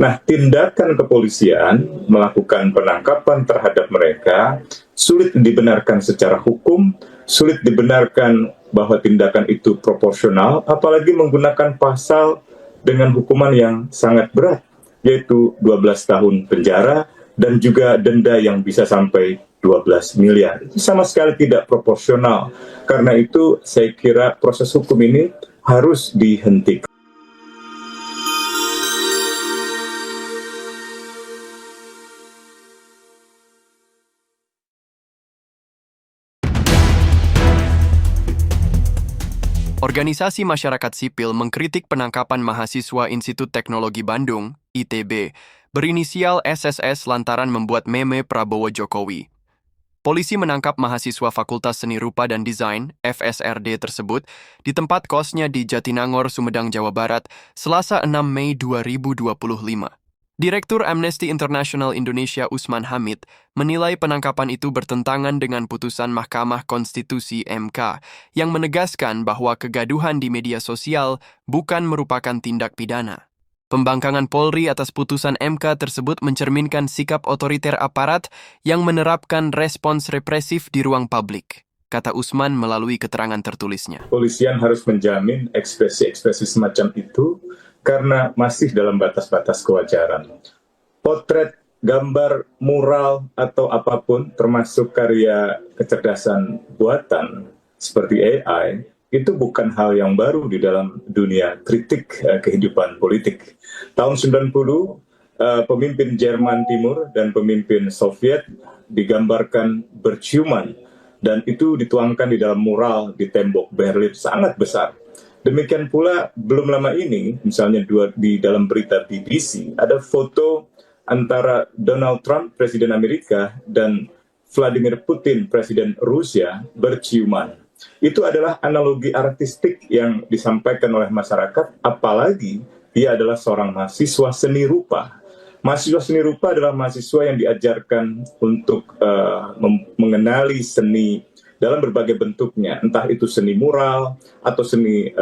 Nah, tindakan kepolisian melakukan penangkapan terhadap mereka sulit dibenarkan secara hukum, sulit dibenarkan bahwa tindakan itu proporsional, apalagi menggunakan pasal dengan hukuman yang sangat berat, yaitu 12 tahun penjara dan juga denda yang bisa sampai 12 miliar. Itu sama sekali tidak proporsional. Karena itu saya kira proses hukum ini harus dihentikan. Organisasi masyarakat sipil mengkritik penangkapan mahasiswa Institut Teknologi Bandung, ITB, berinisial SSS lantaran membuat meme Prabowo Jokowi. Polisi menangkap mahasiswa Fakultas Seni Rupa dan Desain, FSRD tersebut, di tempat kosnya di Jatinangor, Sumedang, Jawa Barat, Selasa 6 Mei 2025. Direktur Amnesty International Indonesia Usman Hamid menilai penangkapan itu bertentangan dengan putusan Mahkamah Konstitusi (MK) yang menegaskan bahwa kegaduhan di media sosial bukan merupakan tindak pidana. Pembangkangan Polri atas putusan MK tersebut mencerminkan sikap otoriter aparat yang menerapkan respons represif di ruang publik, kata Usman melalui keterangan tertulisnya. Polisian harus menjamin ekspresi-ekspresi semacam itu karena masih dalam batas-batas kewajaran. Potret, gambar, mural, atau apapun, termasuk karya kecerdasan buatan seperti AI, itu bukan hal yang baru di dalam dunia kritik kehidupan politik. Tahun 90, pemimpin Jerman Timur dan pemimpin Soviet digambarkan berciuman, dan itu dituangkan di dalam mural di tembok Berlin sangat besar. Demikian pula belum lama ini, misalnya di dalam berita BBC, ada foto antara Donald Trump, Presiden Amerika, dan Vladimir Putin, Presiden Rusia, berciuman. Itu adalah analogi artistik yang disampaikan oleh masyarakat, apalagi dia adalah seorang mahasiswa seni rupa. Mahasiswa seni rupa adalah mahasiswa yang diajarkan untuk mengenali seni dalam berbagai bentuknya, entah itu seni mural, atau seni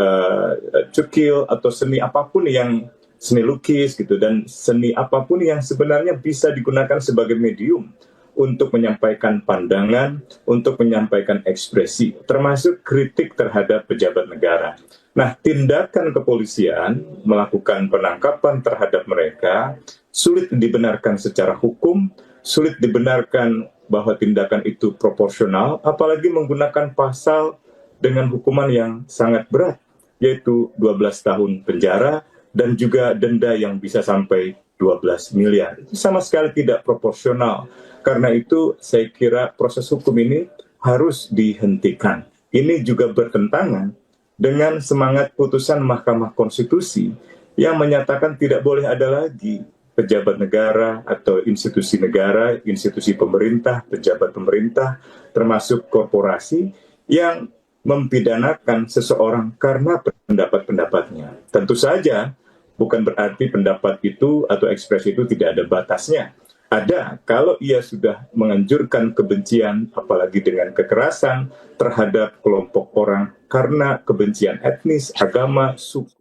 cukil, atau seni apapun yang seni lukis gitu, dan seni apapun yang sebenarnya bisa digunakan sebagai medium untuk menyampaikan pandangan, untuk menyampaikan ekspresi, termasuk kritik terhadap pejabat negara. Nah, tindakan kepolisian melakukan penangkapan terhadap mereka sulit dibenarkan secara hukum, sulit dibenarkan bahwa tindakan itu proporsional, apalagi menggunakan pasal dengan hukuman yang sangat berat, yaitu 12 tahun penjara dan juga denda yang bisa sampai 12 miliar. Itu sama sekali tidak proporsional. Karena itu saya kira proses hukum ini harus dihentikan. Ini juga bertentangan dengan semangat putusan Mahkamah Konstitusi yang menyatakan tidak boleh ada lagi pejabat negara atau institusi negara, institusi pemerintah, pejabat pemerintah, termasuk korporasi yang mempidanakan seseorang karena pendapat-pendapatnya. Tentu saja bukan berarti pendapat itu atau ekspresi itu tidak ada batasnya. Ada kalau ia sudah menganjurkan kebencian, apalagi dengan kekerasan terhadap kelompok orang karena kebencian etnis, agama, suku.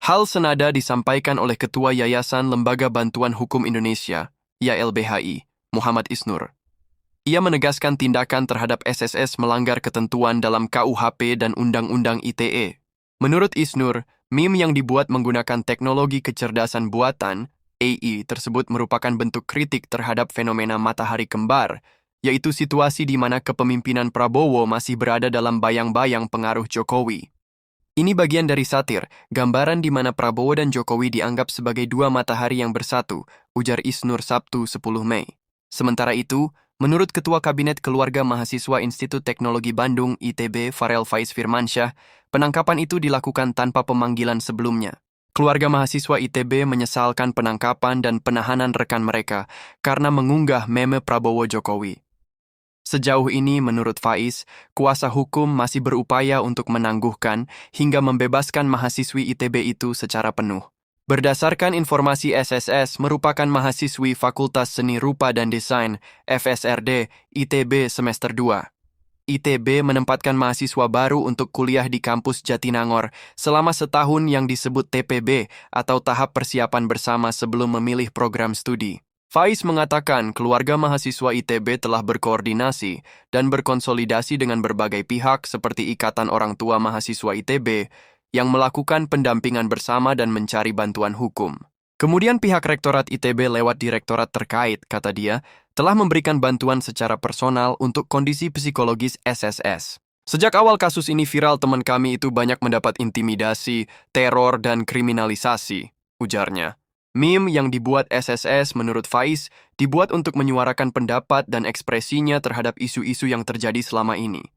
Hal senada disampaikan oleh Ketua Yayasan Lembaga Bantuan Hukum Indonesia, YLBHI, Muhammad Isnur. Ia menegaskan tindakan terhadap SSS melanggar ketentuan dalam KUHP dan Undang-Undang ITE. Menurut Isnur, meme yang dibuat menggunakan teknologi kecerdasan buatan, AI, tersebut merupakan bentuk kritik terhadap fenomena matahari kembar, yaitu situasi di mana kepemimpinan Prabowo masih berada dalam bayang-bayang pengaruh Jokowi. Ini bagian dari satir, gambaran di mana Prabowo dan Jokowi dianggap sebagai dua matahari yang bersatu, ujar Isnur Sabtu 10 Mei. Sementara itu, menurut Ketua Kabinet Keluarga Mahasiswa Institut Teknologi Bandung ITB Farel Faiz Firmansyah, penangkapan itu dilakukan tanpa pemanggilan sebelumnya. Keluarga mahasiswa ITB menyesalkan penangkapan dan penahanan rekan mereka karena mengunggah meme Prabowo Jokowi. Sejauh ini, menurut Faiz, kuasa hukum masih berupaya untuk menangguhkan hingga membebaskan mahasiswi ITB itu secara penuh. Berdasarkan informasi SSS merupakan mahasiswi Fakultas Seni Rupa dan Desain, FSRD, ITB semester 2. ITB menempatkan mahasiswa baru untuk kuliah di kampus Jatinangor selama setahun yang disebut TPB atau tahap persiapan bersama sebelum memilih program studi. Faiz mengatakan keluarga mahasiswa ITB telah berkoordinasi dan berkonsolidasi dengan berbagai pihak seperti Ikatan Orang Tua Mahasiswa ITB yang melakukan pendampingan bersama dan mencari bantuan hukum. Kemudian pihak Rektorat ITB lewat direktorat terkait, kata dia, telah memberikan bantuan secara personal untuk kondisi psikologis SSS. Sejak awal kasus ini viral, teman kami itu banyak mendapat intimidasi, teror, dan kriminalisasi, ujarnya. Meme yang dibuat SSS menurut Faiz dibuat untuk menyuarakan pendapat dan ekspresinya terhadap isu-isu yang terjadi selama ini.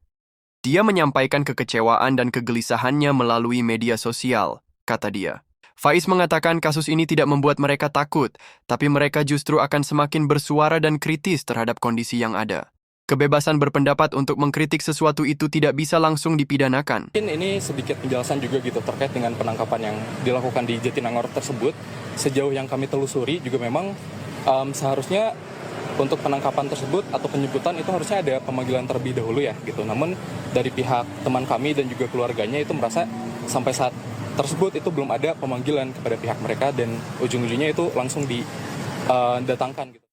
Dia menyampaikan kekecewaan dan kegelisahannya melalui media sosial, kata dia. Faiz mengatakan kasus ini tidak membuat mereka takut, tapi mereka justru akan semakin bersuara dan kritis terhadap kondisi yang ada. Kebebasan berpendapat untuk mengkritik sesuatu itu tidak bisa langsung dipidanakan. Mungkin ini sedikit penjelasan juga gitu terkait dengan penangkapan yang dilakukan di Jatinangor tersebut. Sejauh yang kami telusuri juga memang seharusnya untuk penangkapan tersebut atau penyebutan itu harusnya ada pemanggilan terlebih dahulu ya gitu. Namun dari pihak teman kami dan juga keluarganya itu merasa sampai saat tersebut itu belum ada pemanggilan kepada pihak mereka dan ujung-ujungnya itu langsung didatangkan gitu.